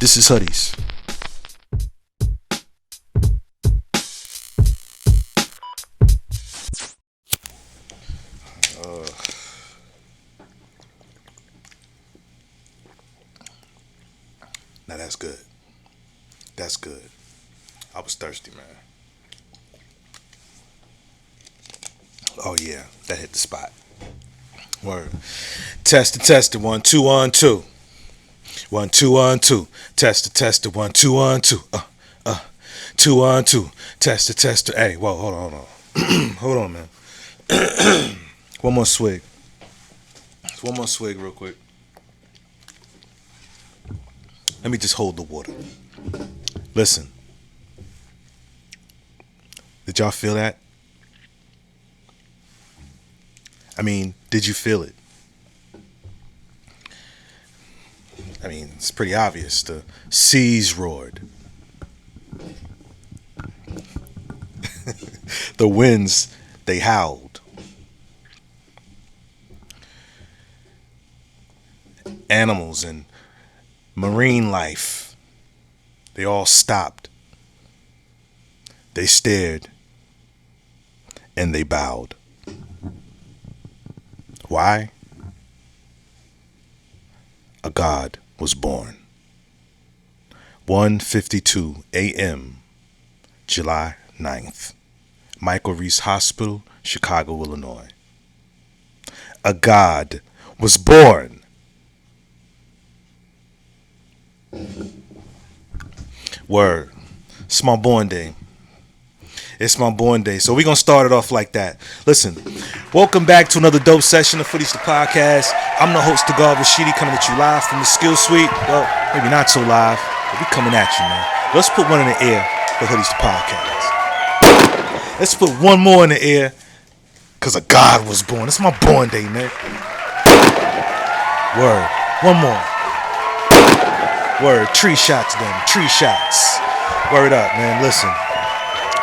This is Hoodies. Now that's good. That's good. I was thirsty, man. Oh yeah, that hit the spot. Word. Test it. 1 2 1 2. 1 2 1 2. Test it. 1 2 1 2. 2 1 2. Test it. Hey, whoa, hold on. Hold on, man. One more swig. One more swig, real quick. Let me just hold the water. Listen. Did y'all feel that? I mean, did you feel it? I mean, it's pretty obvious. The seas roared. The winds, they howled. Animals and marine life, they all stopped. They stared and they bowed. Why? A God was born. 1:52 a.m., July 9th. Michael Reese Hospital, Chicago, Illinois. A God was born. Word. It's my born day. It's my born day. So we're going to start it off like that. Listen, welcome back to another dope session of Footies the Podcast. I'm the host, Tagar Rashidi, coming at you live from the Skill Suite. Well, maybe not so live, but we coming at you, man. Let's put one in the air for Hoodies the Podcast. Let's put one more in the air because a God was born. It's my born day, man. Word. One more. Word. Tree shots, then. Tree shots. Word up, man. Listen.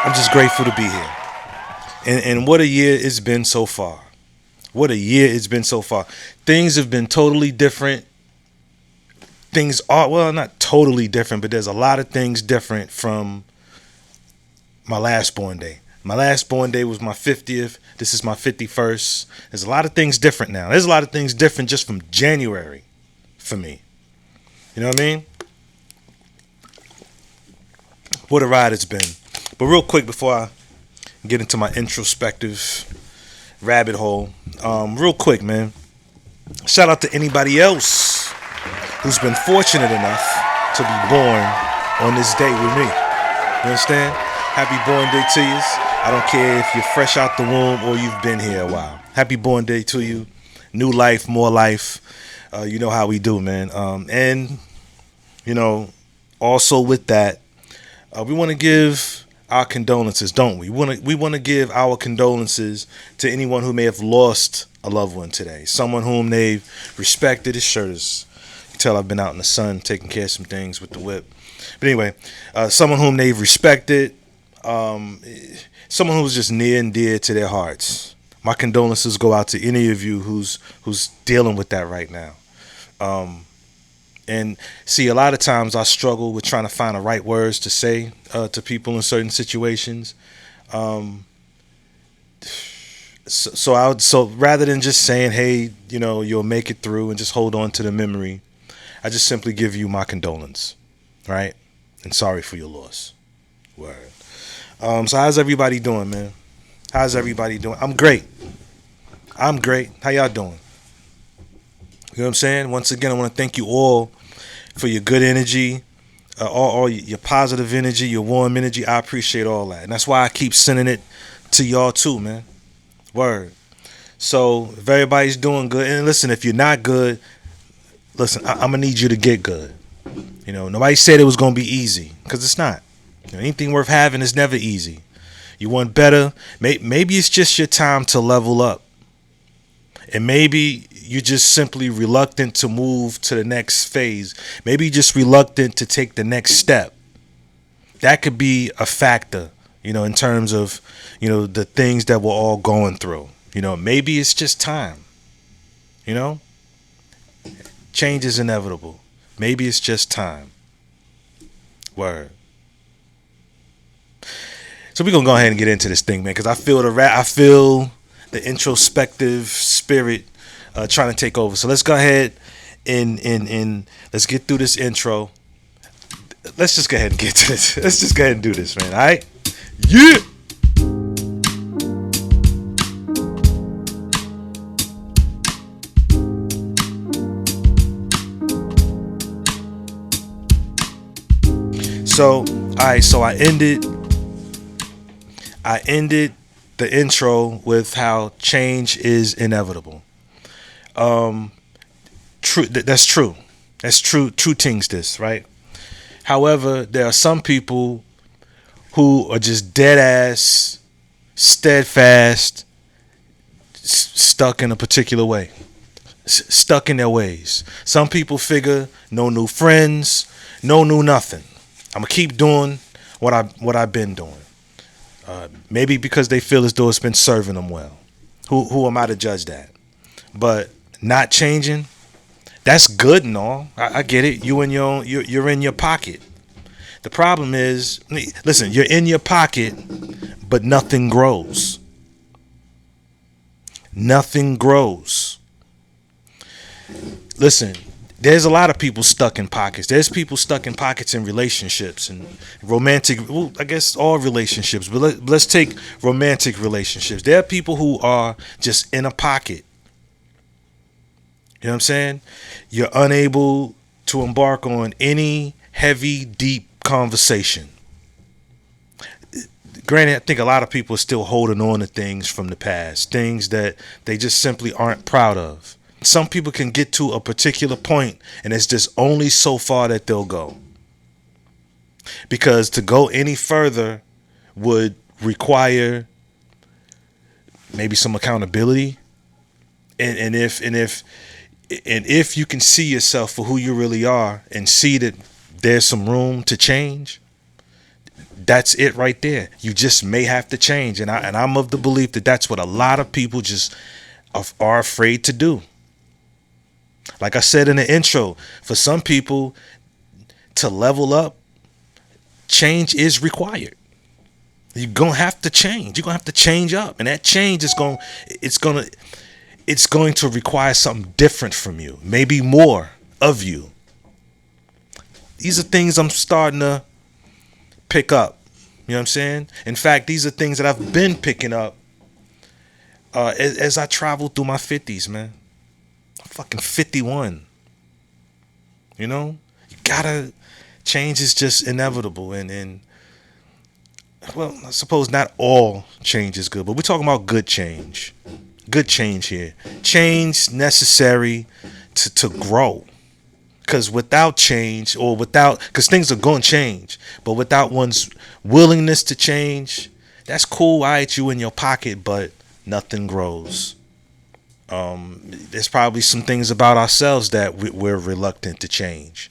I'm just grateful to be here. And what a year it's been so far. What a year it's been so far. Things have been totally different. Things are, well, not totally different, but there's a lot of things different from my last born day. My last born day was my 50th. This is my 51st. There's a lot of things different now. There's a lot of things different just from January for me. You know what I mean? What a ride it's been. But real quick before I get into my introspective rabbit hole, real quick, man, shout out to anybody else who's been fortunate enough to be born on this day with me. You understand? Happy born day to you. I don't care if you're fresh out the womb or you've been here a while. Happy born day to you. New life, more life. You know how we do, man. And, you know, also with that, we want to give our condolences, don't we? We want to give our condolences to anyone who may have lost a loved one today. Someone whom they've respected. His shirt is, you can tell I've been out in the sun taking care of some things with the whip. But anyway, someone whom they've respected, someone who's just near and dear to their hearts. My condolences go out to any of you who's dealing with that right now. And see, a lot of times I struggle with trying to find the right words to say to people in certain situations. So rather than just saying, hey, you know, you'll make it through and just hold on to the memory, I just simply give you my condolence, right? And sorry for your loss. Word. So how's everybody doing, man? How's everybody doing? I'm great. How y'all doing? You know what I'm saying? Once again, I want to thank you all for your good energy, all your positive energy, your warm energy. I appreciate all that. And that's why I keep sending it to y'all too, man. Word. So if everybody's doing good, and listen, if you're not good, listen, I'm going to need you to get good. You know, nobody said it was going to be easy, because it's not. You know, anything worth having is never easy. You want better. Maybe it's just your time to level up. And maybe you're just simply reluctant to move to the next phase. Maybe you're just reluctant to take the next step. That could be a factor, you know, in terms of, you know, the things that we're all going through. You know, maybe it's just time. You know, change is inevitable. Maybe it's just time. Word. So we're gonna go ahead and get into this thing, man, because I feel the introspective spirit trying to take over. So let's go ahead and let's get through this intro. Let's just go ahead and get to this. Let's just go ahead and do this, man. All right? Yeah. So, all right. So I ended the intro with how change is inevitable. True. That's true. That's true. True things. This right. However, there are some people who are just dead ass, steadfast, stuck in a particular way, stuck in their ways. Some people figure no new friends, no new nothing. I'm gonna keep doing what I've been doing. Maybe because they feel as though it's been serving them well. Who am I to judge that? But not changing, that's good and all. I get it. You're in your pocket. The problem is, listen, you're in your pocket, but nothing grows. Nothing grows. Listen, there's a lot of people stuck in pockets. There's people stuck in pockets in relationships and romantic, well, I guess all relationships, but let's take romantic relationships. There are people who are just in a pocket. You know what I'm saying? You're unable to embark on any heavy, deep conversation. Granted, I think a lot of people are still holding on to things from the past, things that they just simply aren't proud of. Some people can get to a particular point and it's just only so far that they'll go. Because to go any further would require maybe some accountability. And if you can see yourself for who you really are and see that there's some room to change, that's it right there. You just may have to change. And I'm of the belief that that's what a lot of people just are afraid to do. Like I said in the intro, for some people to level up, change is required. You're going to have to change. You're going to have to change up. And that change is going to require something different from you. Maybe more of you. These are things I'm starting to pick up. You know what I'm saying? In fact, these are things that I've been picking up as I travel through my 50s, man. I'm fucking 51. You know? Change is just inevitable. And well, I suppose not all change is good, but we're talking about good change. Good change here. Change necessary to grow. Because without change, because things are going to change, but without one's willingness to change, that's cool. All right, you in your pocket, but nothing grows. There's probably some things about ourselves that we're reluctant to change,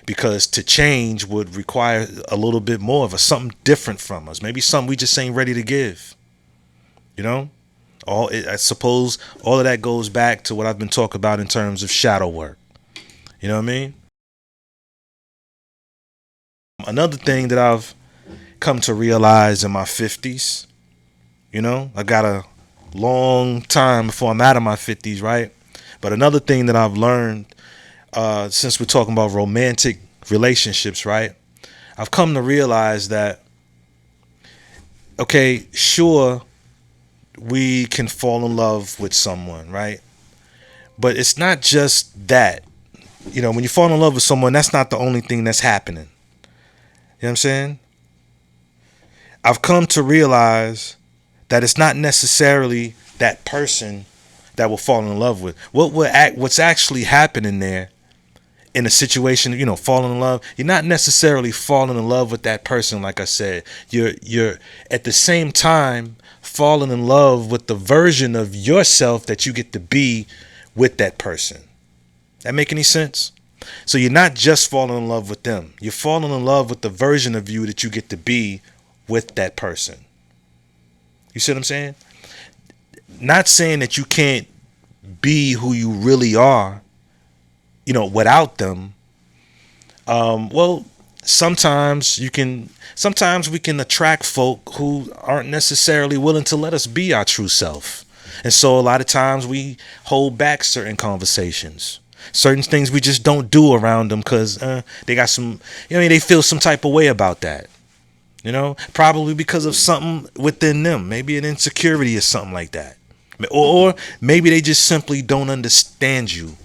because to change would require a little bit more of something different from us. Maybe something we just ain't ready to give. You know, I suppose all of that goes back to what I've been talking about in terms of shadow work. You know what I mean? Another thing that I've come to realize in my 50s, you know, I got a long time before I'm out of my 50s, right? But another thing that I've learned since we're talking about romantic relationships, right? I've come to realize that, okay, sure, we can fall in love with someone, right? But it's not just that. You know, when you fall in love with someone, that's not the only thing that's happening. You know what I'm saying? I've come to realize that it's not necessarily that person that we're falling in love with. What's actually happening there in a situation, you know, falling in love, you're not necessarily falling in love with that person. Like I said, you're at the same time falling in love with the version of yourself that you get to be with that person. That make any sense? So you're not just falling in love with them. You're falling in love with the version of you that you get to be with that person. You see what I'm saying? Not saying that you can't be who you really are, you know, without them. Well, sometimes we can attract folk who aren't necessarily willing to let us be our true self. And so a lot of times we hold back certain conversations, certain things we just don't do around them because they got some, they feel some type of way about that. Probably because of something within them, maybe an insecurity or something like that. Or maybe they just simply don't understand you,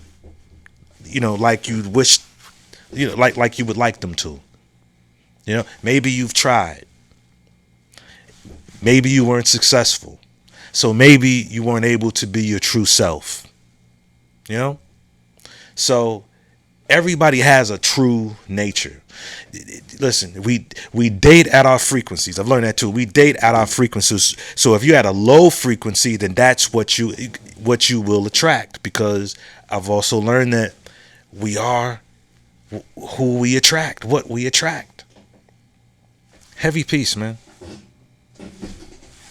like you wish, like you would like them to. Maybe you've tried. Maybe you weren't successful. So maybe you weren't able to be your true self. So everybody has a true nature. Listen, we date at our frequencies. I've learned that too. We date at our frequencies. So if you're at a low frequency, then that's what you will attract, because I've also learned that we are who we attract, what we attract. Heavy piece, man.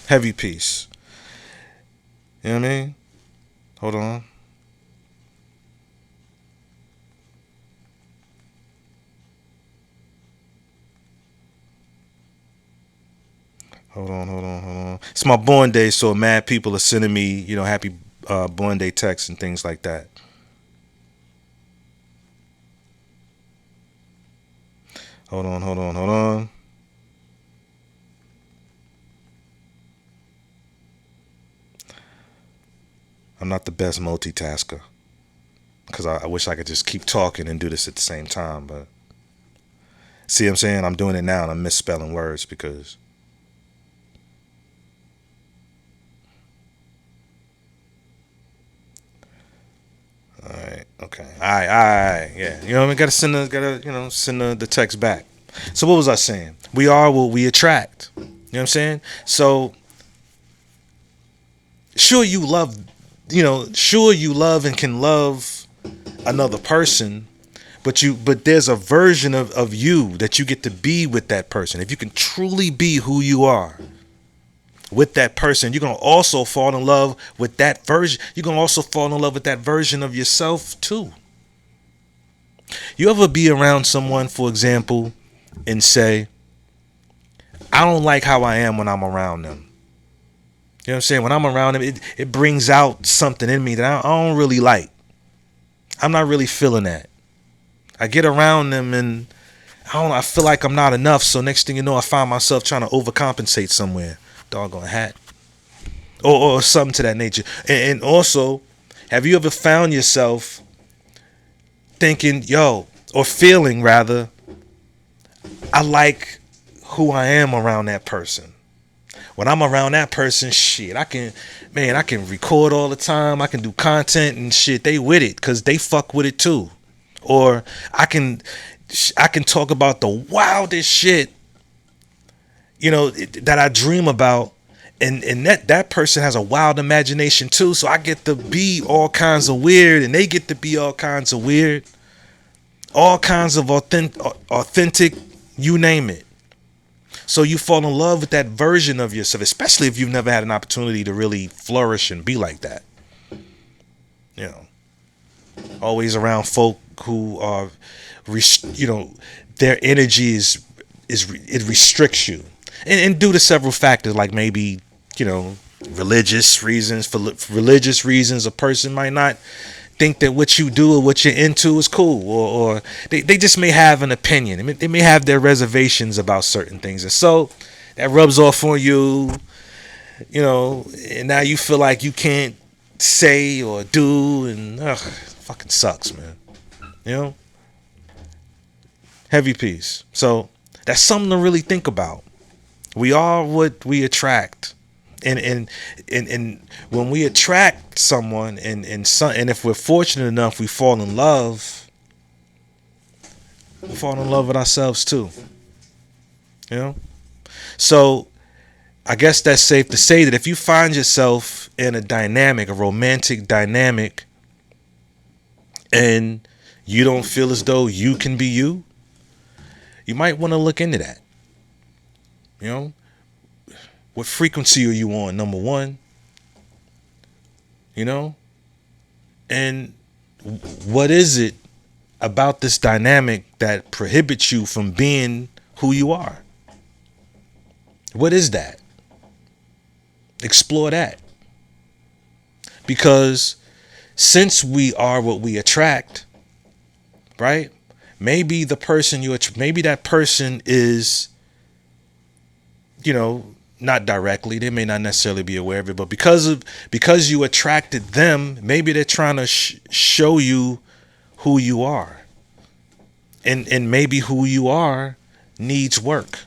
Heavy piece. You know what I mean? Hold on. Hold on. It's my born day, so mad people are sending me, happy born day texts and things like that. Hold on. I'm not the best multitasker, because I wish I could just keep talking and do this at the same time. But see what I'm saying? I'm doing it now and I'm misspelling words because. All right. Okay. All right. Yeah. Gotta send the text back. So what was I saying? We are what we attract. You know what I'm saying? So sure sure you love and can love another person, but there's a version of you that you get to be with that person. If you can truly be who you are with that person, you're gonna also fall in love with that version. You're gonna also fall in love with that version of yourself too. You ever be around someone, for example, and say, I don't like how I am when I'm around them. You know what I'm saying? When I'm around them, it brings out something in me that I don't really like. I'm not really feeling that. I get around them and I feel like I'm not enough. So next thing you know, I find myself trying to overcompensate somewhere. Doggone hat. Or something to that nature. And also, have you ever found yourself thinking, or feeling rather, I like who I am around that person. When I'm around that person, shit, I can record all the time. I can do content and shit. They with it because they fuck with it too. Or I can talk about the wildest shit, that I dream about. And that person has a wild imagination too. So I get to be all kinds of weird and they get to be all kinds of weird. All kinds of authentic, you name it. So you fall in love with that version of yourself, especially if you've never had an opportunity to really flourish and be like that. Always around folk who are, their energy it restricts you, and due to several factors, like maybe religious reasons. For religious reasons, a person might not think that what you do or what you're into is cool, or they just may have an opinion. They may have their reservations about certain things, and so that rubs off on you, and now you feel like you can't say or do, and fucking sucks, man. Heavy piece. So that's something to really think about. We are what we attract. And when we attract someone and if we're fortunate enough, we fall in love with ourselves too. So I guess that's safe to say that if you find yourself in a romantic dynamic, and you don't feel as though you can be you, you might want to look into that. What frequency are you on, number one? And what is it about this dynamic that prohibits you from being who you are? What is that? Explore that. Because since we are what we attract, right? Maybe the person maybe that person is, not directly. They may not necessarily be aware of it, but because you attracted them, maybe they're trying to show you who you are, and maybe who you are needs work.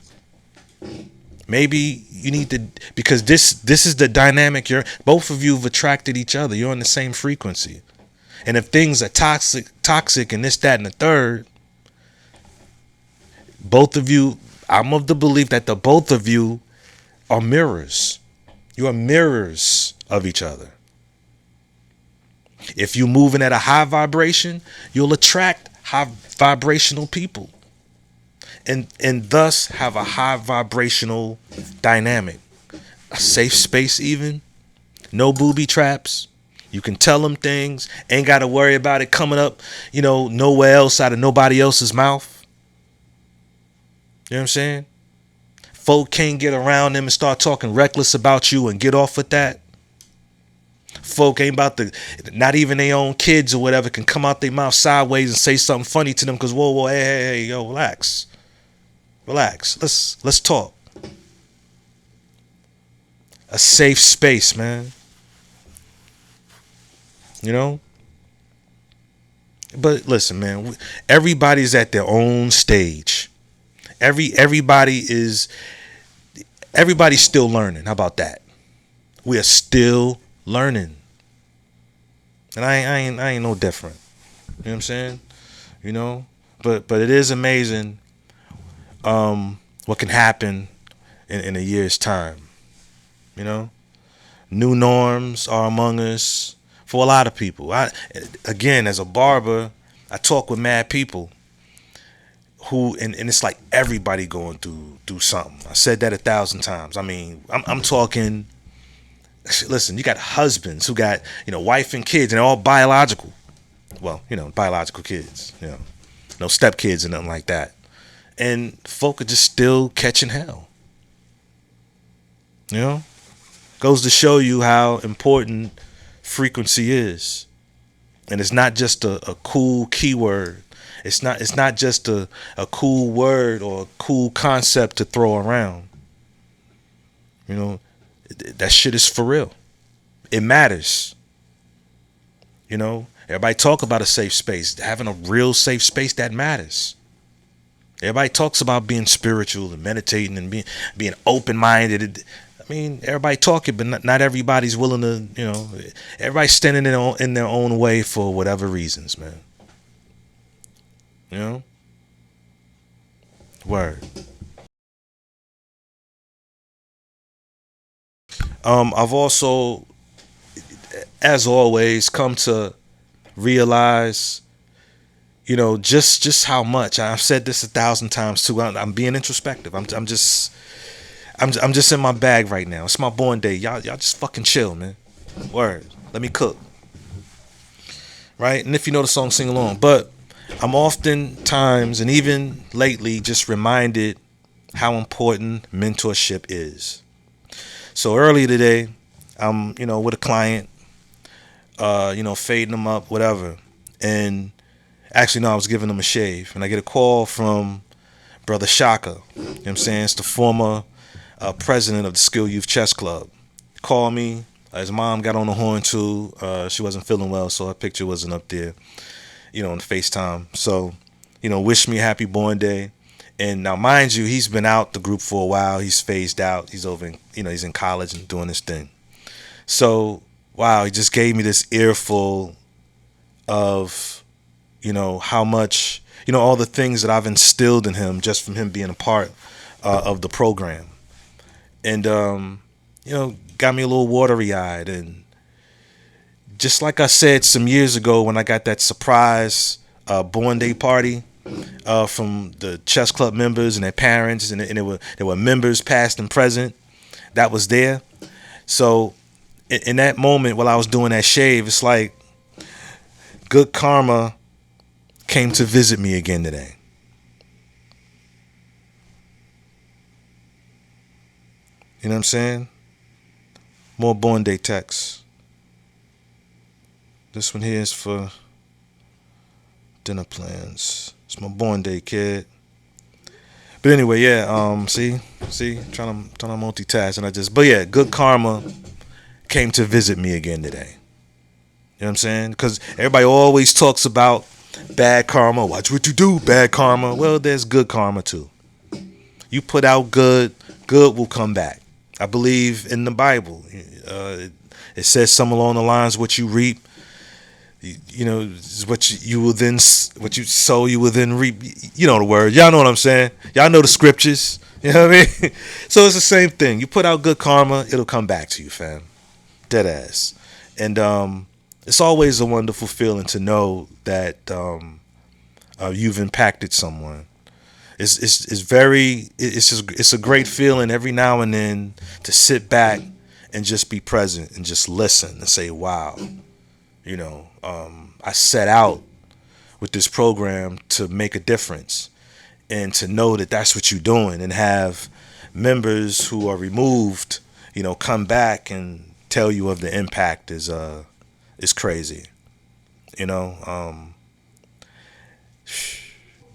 Maybe you need to, because this is the dynamic. Both of you have attracted each other. You're on the same frequency, and if things are toxic, and this, that, and the third, both of you. I'm of the belief that the both of you are mirrors. You are mirrors of each other. If you're moving at a high vibration, you'll attract high vibrational people, and thus have a high vibrational dynamic, a safe space, even no booby traps. You can tell them things, ain't got to worry about it coming up, nowhere else out of nobody else's mouth. You know what I'm saying? Folk can't get around them and start talking reckless about you and get off with that. Folk ain't about to, not even their own kids or whatever can come out their mouth sideways and say something funny to them, because whoa, hey, yo, relax. Let's talk. A safe space, man. But listen, man, everybody's at their own stage. Everybody's still learning. How about that? We are still learning, and I ain't no different. You know what I'm saying? But it is amazing what can happen in a year's time. New norms are among us for a lot of people. Again, as a barber, I talk with mad people who, and it's like everybody going through something. I said that 1,000 times. I mean, I'm talking. Listen, you got husbands who got wife and kids, and they're all biological. Well, biological kids. No step kids or nothing like that. And folk are just still catching hell. Goes to show you how important frequency is, and it's not just a cool keyword. It's not just a cool word or a cool concept to throw around. That shit is for real. It matters. Everybody talk about a safe space. Having a real safe space, that matters. Everybody talks about being spiritual and meditating and being open-minded. I mean, everybody talking, but not everybody's willing to, everybody's standing in their own way for whatever reasons, man. Word. I've also, as always, come to realize, just how much. I've said this 1,000 times too. I'm being introspective. I'm just in my bag right now. It's my born day. Y'all just fucking chill, man. Word. Let me cook. Right? And if you know the song, sing along. But I'm oftentimes, and even lately, just reminded how important mentorship is. So earlier today, I'm, with a client, fading them up, whatever. And actually, no, I was giving them a shave. And I get a call from Brother Shaka. You know what I'm saying? It's the former president of the Skill Youth Chess Club. Called me. His mom got on the horn too. She wasn't feeling well, so her picture wasn't up there, on FaceTime. So, wish me a happy born day. And now, mind you, he's been out the group for a while. He's phased out. He's over in, he's in college and doing his thing. So, wow, he just gave me this earful of, how much, all the things that I've instilled in him just from him being a part of the program. And, got me a little watery-eyed. And just like I said some years ago when I got that surprise born day party from the chess club members and their parents, and there were members past and present that was there. So in that moment while I was doing that shave, it's like good karma came to visit me again today. You know what I'm saying? More born day texts. This one here is for dinner plans. It's my born day, kid. But anyway, yeah. See, trying to multitask, and but yeah, good karma came to visit me again today. You know what I'm saying? Because everybody always talks about bad karma. Watch what you do, bad karma. Well, there's good karma too. You put out good, good will come back. I believe in the Bible. It says something along the lines, what you reap, you know, is you will then, what you sow, you will then reap. You know the word. Y'all know what I'm saying. Y'all know the scriptures. You know what I mean? So it's the same thing. You put out good karma, it'll come back to you, fam. Dead ass. And it's always a wonderful feeling to know that you've impacted someone. It's a great feeling every now and then to sit back and just be present and just listen and say, wow, you know, I set out with this program to make a difference, and to know that that's what you're doing, and have members who are removed, you know, come back and tell you of the impact is crazy, you know.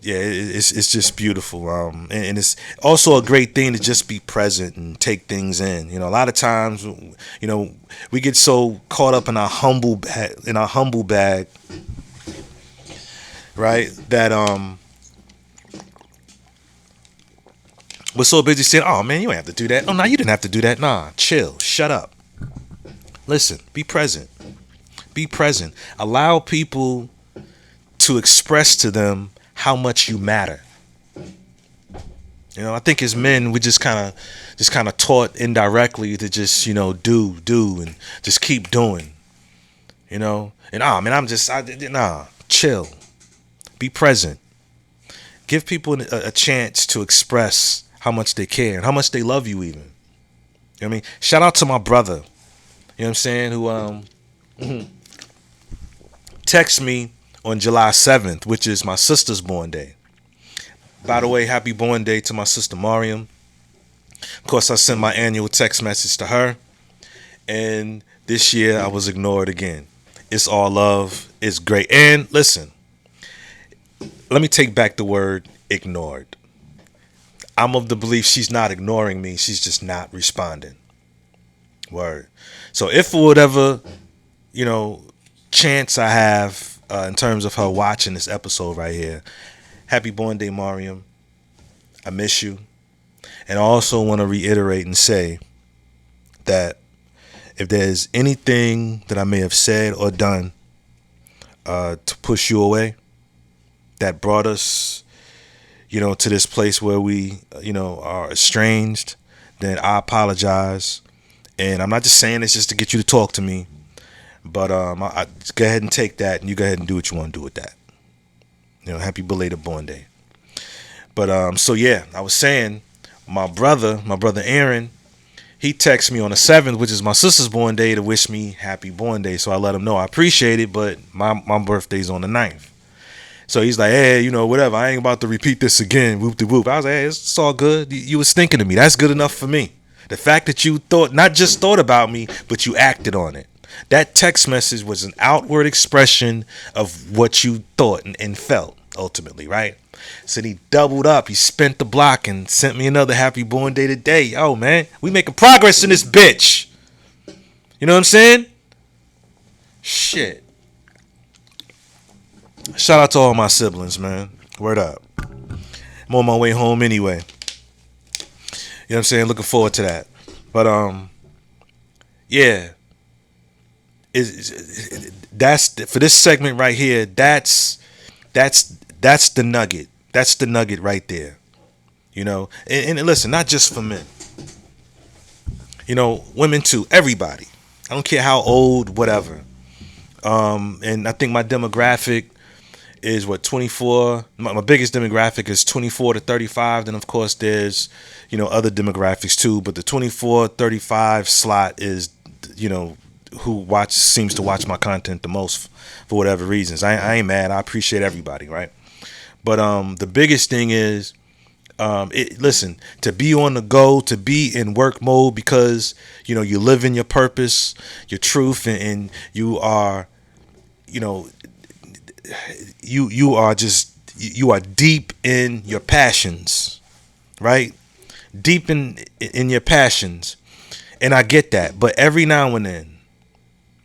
Yeah, it's just beautiful, and it's also a great thing to just be present and take things in. You know, a lot of times, you know, we get so caught up in our humble bag, right? That we're so busy saying, "Oh man, you ain't have to do that." Oh no, you didn't have to do that. Nah, chill, shut up, listen, be present, be present. Allow people to express to them how much you matter. You know, I think as men, we just kind of taught indirectly to just, you know, do and just keep doing. You know, and man, chill, be present, give people a chance to express how much they care and how much they love you. Even, you know what I mean, shout out to my brother. You know what I'm saying? Who text me on July 7th, which is my sister's born day. By the way, happy born day to my sister Mariam. Of course, I sent my annual text message to her. And this year, I was ignored again. It's all love. It's great. And listen, let me take back the word ignored. I'm of the belief she's not ignoring me. She's just not responding. Word. So if for whatever, you know, chance I have, in terms of her watching this episode right here, happy born day, Mariam. I miss you. And I also want to reiterate and say that if there's anything that I may have said or done to push you away, that brought us, you know, to this place where we, you know, are estranged, then I apologize. And I'm not just saying this just to get you to talk to me. But I go ahead and take that, and you go ahead and do what you want to do with that. You know, happy belated born day. But so yeah, I was saying, my brother Aaron, he texted me on the 7th, which is my sister's born day, to wish me happy born day. So I let him know I appreciate it, but my birthday's on the 9th. So he's like, hey, you know, whatever, I ain't about to repeat this again. Whoop de whoop. I was like, hey, it's all good. You was thinking of me. That's good enough for me. The fact that you not just thought about me, but you acted on it. That text message was an outward expression of what you thought and felt, ultimately, right? So he doubled up. He spent the block and sent me another happy born day today. Oh, man, we making progress in this bitch. You know what I'm saying? Shit. Shout out to all my siblings, man. Word up. I'm on my way home anyway. You know what I'm saying? Looking forward to that. But, yeah. That's for this segment right here. That's the nugget. That's the nugget right there. You know, and listen, not just for men. You know, women too. Everybody. I don't care how old, whatever. And I think my demographic is 24. My biggest demographic is 24 to 35. Then of course there's, you know, other demographics too. But the 24-35 slot is, you know, who seems to watch my content the most for whatever reasons. I ain't mad. I appreciate everybody, right? But the biggest thing is, listen, to be on the go, to be in work mode, because you live in your purpose, your truth, and you are, you know, you are deep in your passions, right? Deep in your passions, and I get that. But every now and then,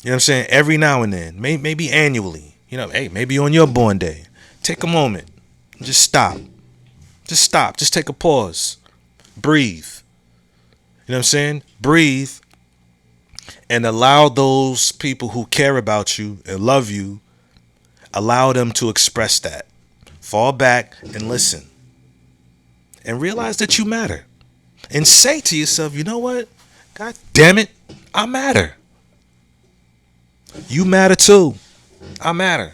you know what I'm saying? Every now and then, maybe annually, hey, maybe on your born day, take a moment, just stop. Just stop. Just take a pause. Breathe. You know what I'm saying? Breathe and allow those people who care about you and love you, allow them to express that. Fall back and listen. And realize that you matter. And say to yourself, you know what? God damn it, I matter. You matter too. I matter.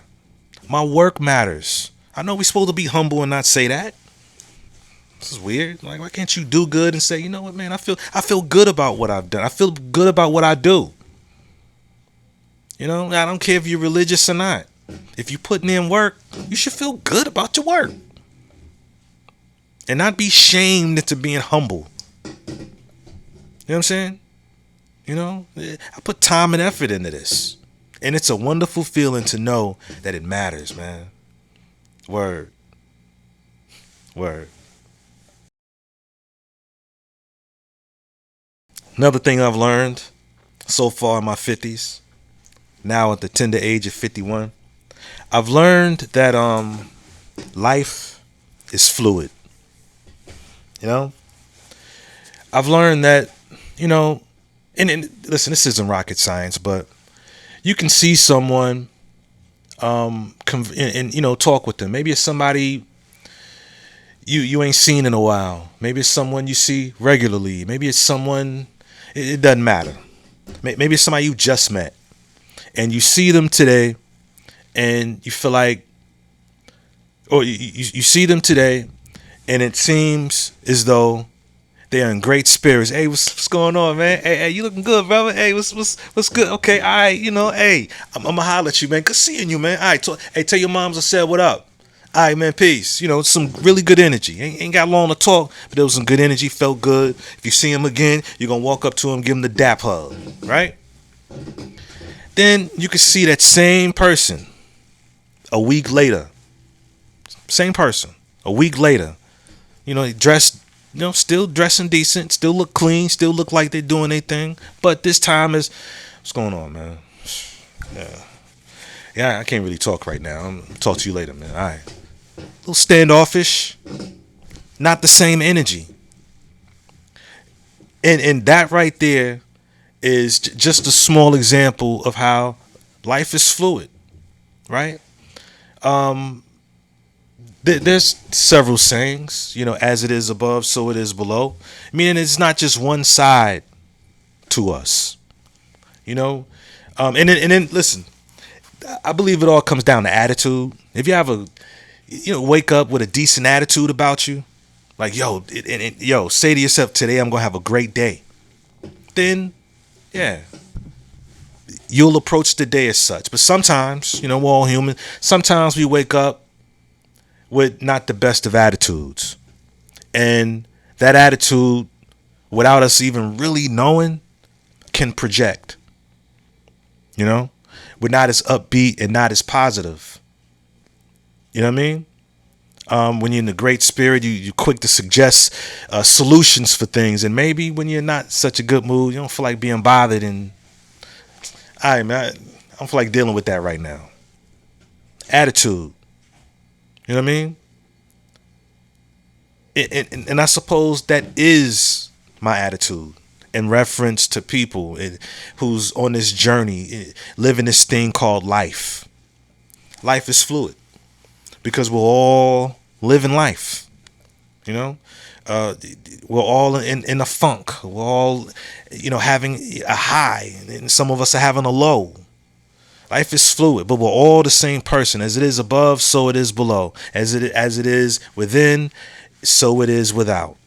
My work matters. I know we're supposed to be humble and not say that. This is weird. Like, why can't you do good and say, you know what, man, I feel good about what I've done. I feel good about what I do. I don't care if you're religious or not. If you're putting in work, you should feel good about your work. And not be shamed into being humble. You know what I'm saying? I put time and effort into this. And it's a wonderful feeling to know that it matters, man. Word. Word. Another thing I've learned so far in my 50s, now at the tender age of 51, I've learned that life is fluid. I've learned that, and listen, this isn't rocket science, but you can see someone and talk with them. Maybe it's somebody you ain't seen in a while. Maybe it's someone you see regularly. Maybe it's someone, it doesn't matter. Maybe it's somebody you just met and you see them today and you feel like, or you see them today and it seems as though they're in great spirits. Hey, what's going on, man? Hey, you looking good, brother? Hey, what's good? Okay, all right, hey, I'm gonna holler at you, man. Good seeing you, man. All right, hey, tell your moms I said what up. All right, man, peace. Some really good energy. Ain't got long to talk, but there was some good energy, felt good. If you see him again, you're going to walk up to him, give him the dap hug, right? Then you can see that same person a week later. Same person a week later. Dressed, still dressing decent, still look clean, still look like they're doing their thing. But this time is, what's going on, man? Yeah, I can't really talk right now. I'm gonna talk to you later, man. All right. A little standoffish, not the same energy. And that right there is just a small example of how life is fluid, right? There's several sayings, as it is above, so it is below. Meaning it's not just one side to us, and then listen, I believe it all comes down to attitude. If you have wake up with a decent attitude about you, like, say to yourself, today I'm going to have a great day. Then, yeah, you'll approach the day as such. But sometimes, we're all human. Sometimes we wake up with not the best of attitudes. And that attitude, without us even really knowing, can project. We're not as upbeat and not as positive. You know what I mean? When you're in a great spirit, you're quick to suggest solutions for things. And maybe when you're not such a good mood, you don't feel like being bothered. And I don't feel like dealing with that right now. Attitude. You know what I mean? And I suppose that is my attitude in reference to people who's on this journey, living this thing called life. Life is fluid because we're all living life. We're all in a funk. We're all, having a high, and some of us are having a low. Life is fluid, but we're all the same person. As it is above, so it is below. As it is within, so it is without.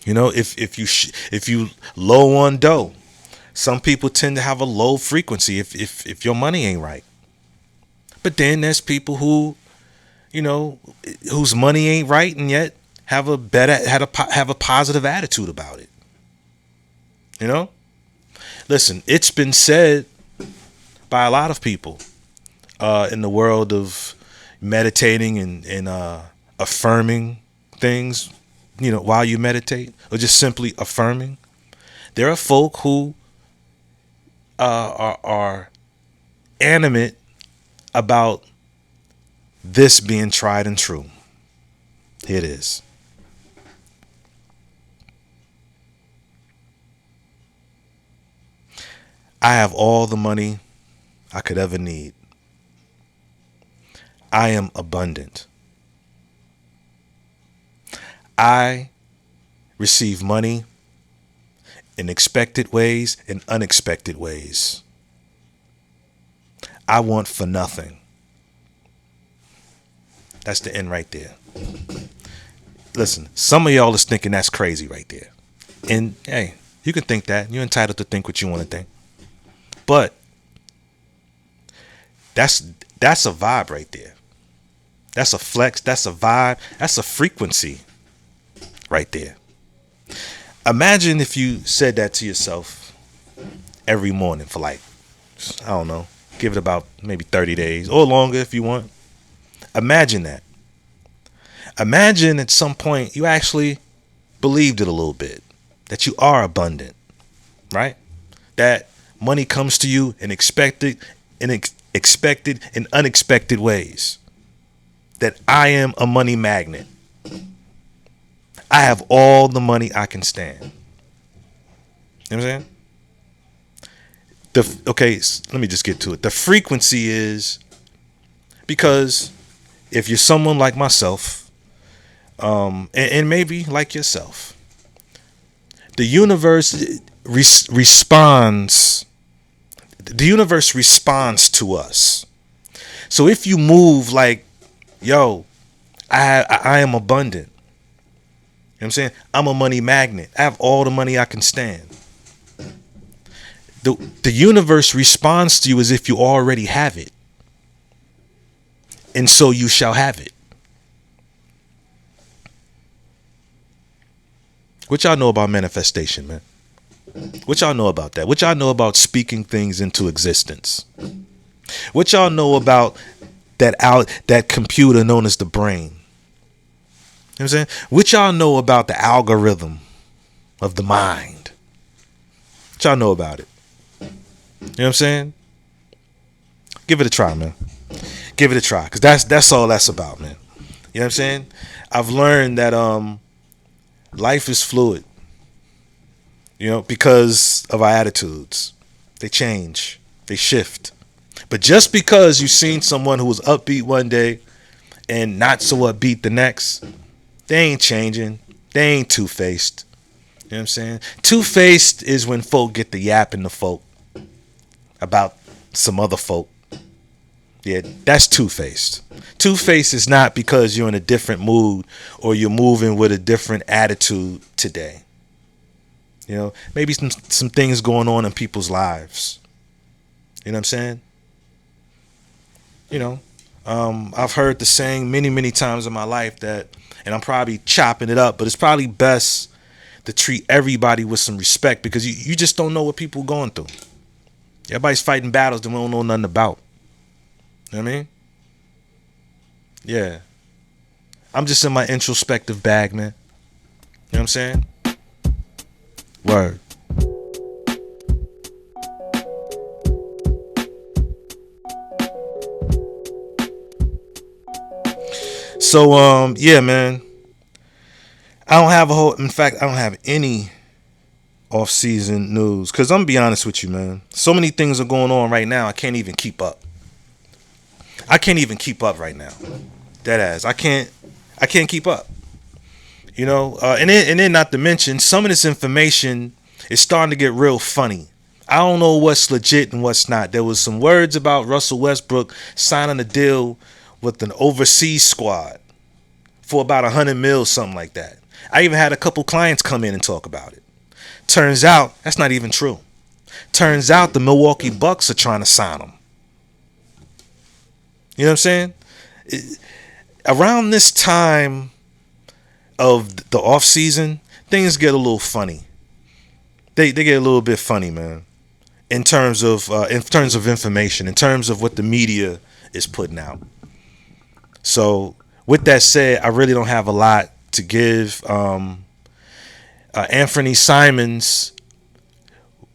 If you low on dough, Some people tend to have a low frequency if your money ain't right. But then there's people who, you know, whose money ain't right and yet have have a positive attitude about it. You know? Listen, it's been said by a lot of people in the world of meditating and affirming things, you know, while you meditate, or just simply affirming. There are folk who are animate about this being tried and true. Here it is. I have all the money I could ever need. I am abundant. I receive money in expected ways and unexpected ways. I want for nothing. That's the end right there. Listen, some of y'all is thinking that's crazy right there. And hey, you can think that. You're entitled to think what you want to think. But that's a vibe right there. That's a flex. That's a vibe. That's a frequency right there. Imagine if you said that to yourself every morning for like, I don't know, give it about maybe 30 days or longer if you want. Imagine that. Imagine at some point you actually believed it a little bit, that you are abundant, right? That money comes to you in expected and unexpected ways. That I am a money magnet. I have all the money I can stand. You know what I'm saying? Okay, let me just get to it. The frequency is because if you're someone like myself, and maybe like yourself, the universe responds. The universe responds to us. So if you move like, yo, I am abundant. You know what I'm saying? I'm a money magnet. I have all the money I can stand. The universe responds to you as if you already have it. And so you shall have it. What y'all know about manifestation, man? What y'all know about that? What y'all know about speaking things into existence? What y'all know about that computer known as the brain? You know what I'm saying? What y'all know about the algorithm of the mind? What y'all know about it? You know what I'm saying? Give it a try, man. Give it a try, because that's all that's about, man. You know what I'm saying? I've learned that life is fluid. You know, because of our attitudes. They change. They shift. But just because you've seen someone who was upbeat one day and not so upbeat the next, they ain't changing. They ain't two-faced. You know what I'm saying? Two-faced is when folk get the yapping to folk about some other folk. Yeah, that's two-faced. Two-faced is not because you're in a different mood or you're moving with a different attitude today. You know, maybe some things going on in people's lives. You know what I'm saying? You know, I've heard the saying many, many times in my life that, and I'm probably chopping it up, but it's probably best to treat everybody with some respect, because you just don't know what people are going through. Everybody's fighting battles that we don't know nothing about. You know what I mean? Yeah. I'm just in my introspective bag, man. You know what I'm saying? Word. So yeah, man. I don't have I don't have any off-season news, because I'm gonna be honest with you, man. So many things are going on right now, I can't even keep up. I can't even keep up right now. Deadass. I can't keep up. You know, and then not to mention, some of this information is starting to get real funny. I don't know what's legit and what's not. There was some words about Russell Westbrook signing a deal with an overseas squad for about 100 mil, something like that. I even had a couple clients come in and talk about it. Turns out that's not even true. Turns out the Milwaukee Bucks are trying to sign him. You know what I'm saying? Around this time of the off season, things get a little funny. They get a little bit funny, man. In terms of information, in terms of what the media is putting out. So with that said, I really don't have a lot to give. Anthony Simons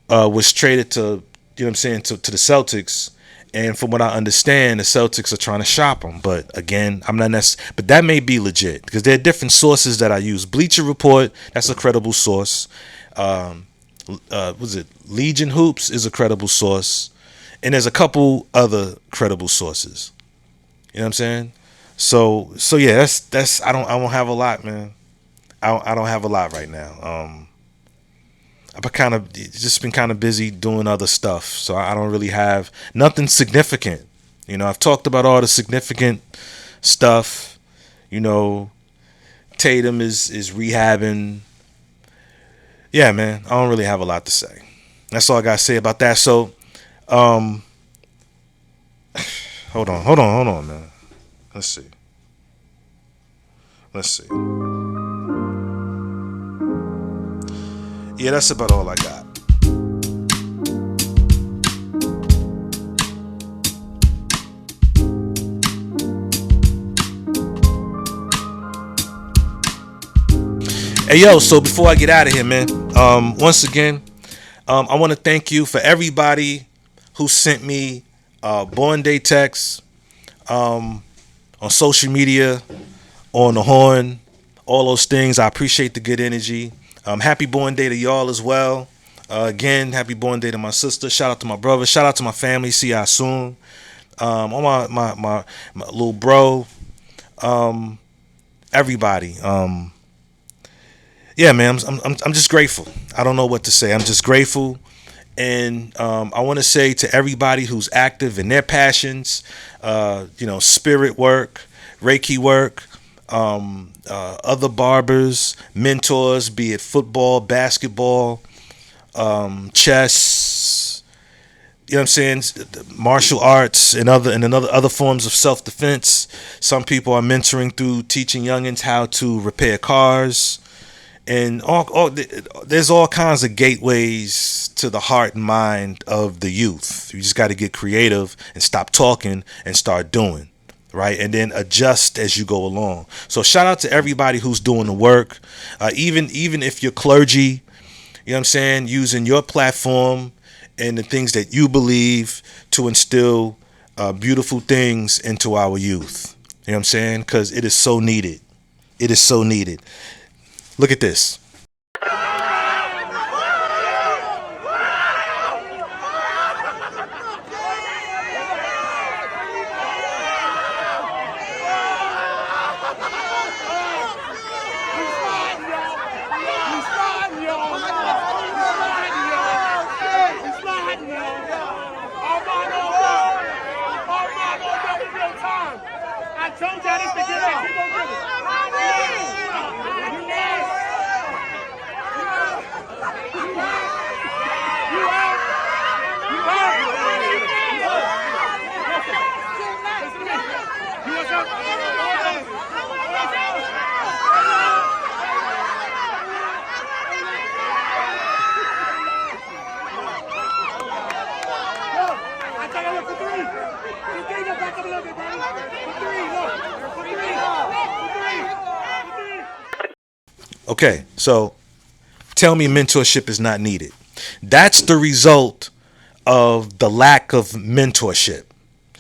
was traded to, you know what I'm saying, to the Celtics. And from what I understand, the Celtics are trying to shop him. But again, I'm not necessarily, but that may be legit because there are different sources that I use. Bleacher Report, that's a credible source. Was it Legion Hoops is a credible source. And there's a couple other credible sources. You know what I'm saying? So yeah, that's I don't have a lot, man. I don't have a lot right now. I've been kind of busy doing other stuff, so I don't really have nothing significant. You know, I've talked about all the significant stuff. You know, Tatum is rehabbing. Yeah, man, I don't really have a lot to say. That's all I gotta say about that. So, hold on, man. Let's see. Yeah, that's about all I got. Hey, yo, so before I get out of here, man, once again, I want to thank you for everybody who sent me Born Day texts on social media, on the horn, all those things. I appreciate the good energy. Happy Born Day to y'all as well. Again, happy Born Day to my sister. Shout out to my brother. Shout out to my family. See y'all soon. All my little bro. Everybody. Yeah, man. I'm just grateful. I don't know what to say. I'm just grateful. And I want to say to everybody who's active in their passions, spirit work, Reiki work, other barbers, mentors, be it football, basketball, chess, you know what I'm saying, martial arts and other forms of self-defense. Some people are mentoring through teaching youngins how to repair cars. And there's all kinds of gateways to the heart and mind of the youth. You just got to get creative and stop talking and start doing, right? And then adjust as you go along. So shout out to everybody who's doing the work. Even if you're clergy, you know what I'm saying, using your platform and the things that you believe to instill beautiful things into our youth. You know what I'm saying? Because it is so needed. It is so needed. Look at this. Okay, so tell me mentorship is not needed. That's the result of the lack of mentorship.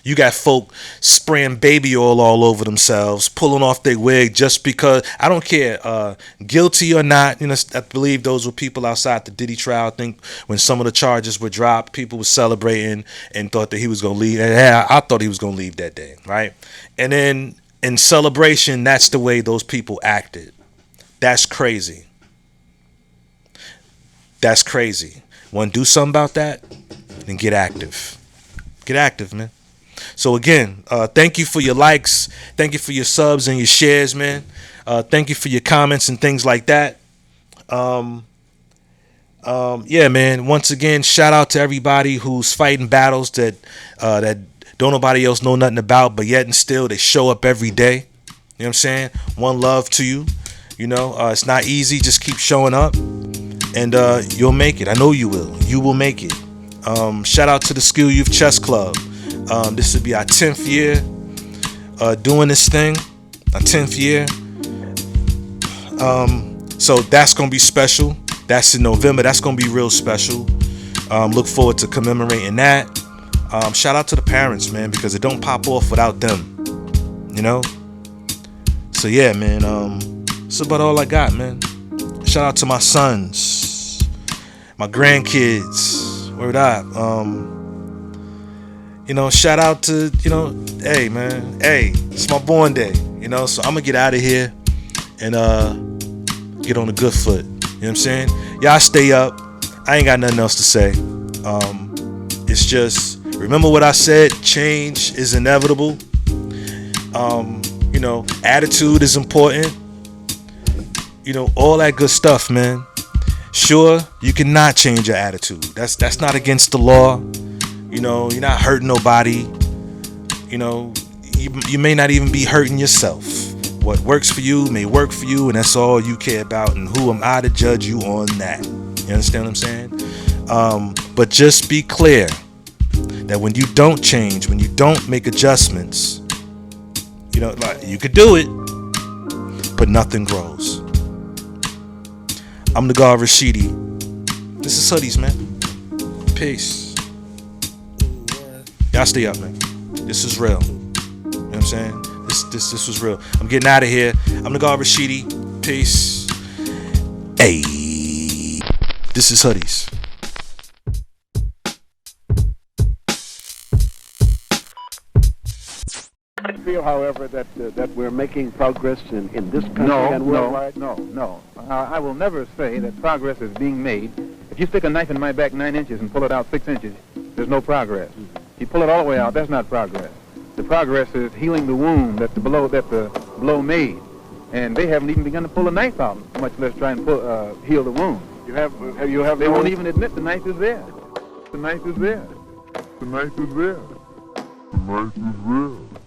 You got folk spraying baby oil all over themselves, pulling off their wig just because, I don't care, guilty or not. You know, I believe those were people outside the Diddy trial. I think when some of the charges were dropped, people were celebrating and thought that he was going to leave. And I thought he was going to leave that day, right? And then in celebration, that's the way those people acted. That's crazy. That's crazy. Want to do something about that? Then get active. Get active, man. So again, thank you for your likes. Thank you for your subs and your shares, man. Thank you for your comments and things like that. Yeah, man. Once again, shout out to everybody who's fighting battles that don't nobody else know nothing about, but yet and still they show up every day. You know what I'm saying? One love to you. It's not easy. Just keep showing up, and you'll make it. I know you will. You will make it. Shout out to the Skill Youth Chess Club. This will be our 10th year doing this thing. Our 10th year. So that's gonna be special. That's in November. That's gonna be real special. Look forward to commemorating that. Shout out to the parents, man, because it don't pop off without them. So yeah, man. That's about all I got, man. Shout out to my sons, my grandkids. Word up. Shout out to hey, man. Hey, it's my born day. So I'm gonna get out of here and get on a good foot. You know what I'm saying? Y'all stay up. I ain't got nothing else to say. It's just, remember what I said, change is inevitable. Attitude is important. All that good stuff, man. Sure, you cannot change your attitude. That's not against the law. You're not hurting nobody. You may not even be hurting yourself. What works for you may work for you, and that's all you care about. And who am I to judge you on that? You understand what I'm saying? But just be clear that when you don't change, when you don't make adjustments, like you could do it, but nothing grows. I'm the God Rashidi. This is Hoodies, man. Peace. Y'all stay up, man. This is real. You know what I'm saying? This was real. I'm getting out of here. I'm the God Rashidi. Peace. Hey. This is Hoodies. I feel, however, that we're making progress in this country and worldwide. No. I will never say that progress is being made. If you stick a knife in my back 9 inches and pull it out 6 inches, there's no progress. If you pull it all the way out, that's not progress. The progress is healing the wound that the blow made, and they haven't even begun to pull the knife out, much less try and heal the wound. They won't even admit the knife is there. The knife is there. The knife is there. The knife is there.